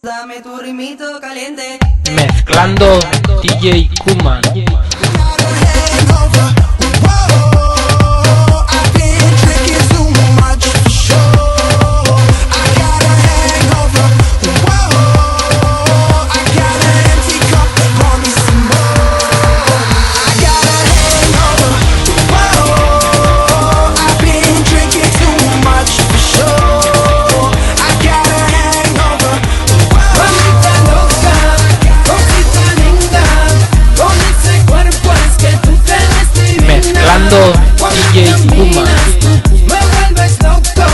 Dame tu ritmito caliente. Mezclando DJ Kuma. DJ Kuma. Me vuelves loco,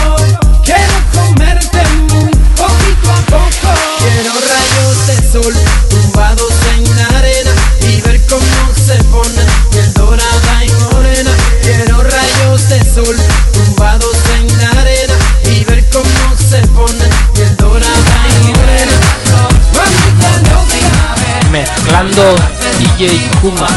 quiero comerte muy poquito a poco. Quiero rayos de sol tumbados en la arena y ver cómo se pone piel dorada y morena. Quiero rayos de sol tumbados en la arena y ver cómo se pone piel dorada y morena. Mezclando DJ Kuma.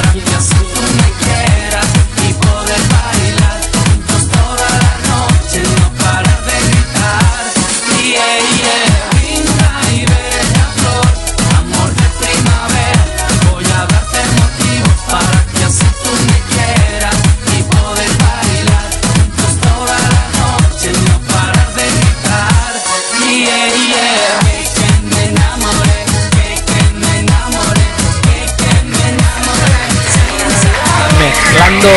Mezclando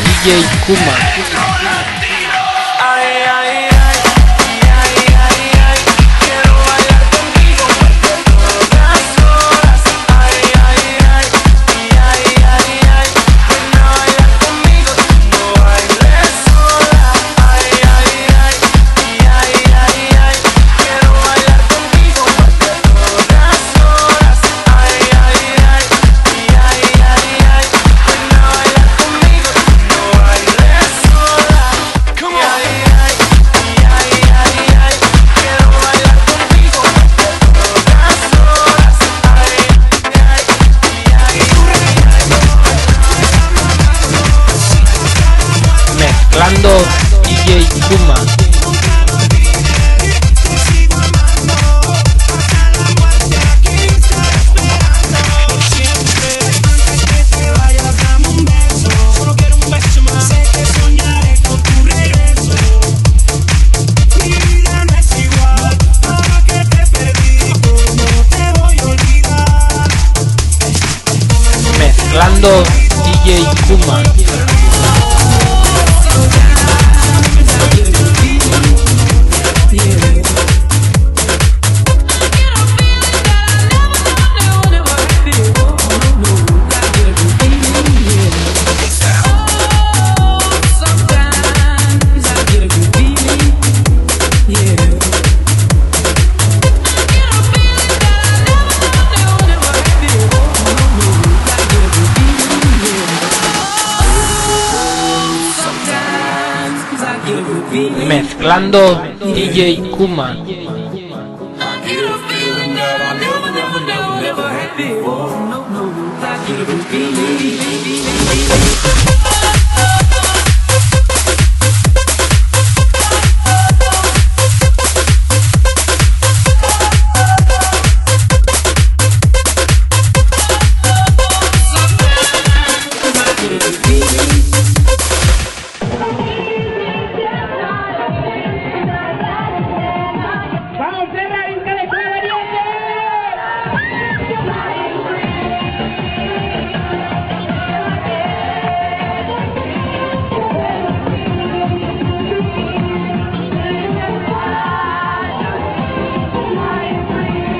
DJ Kuma. Mezclando DJ Kuma. Mezclando DJ Kuma. Mezclando DJ Kuma. Never had before. No, I get a feeling.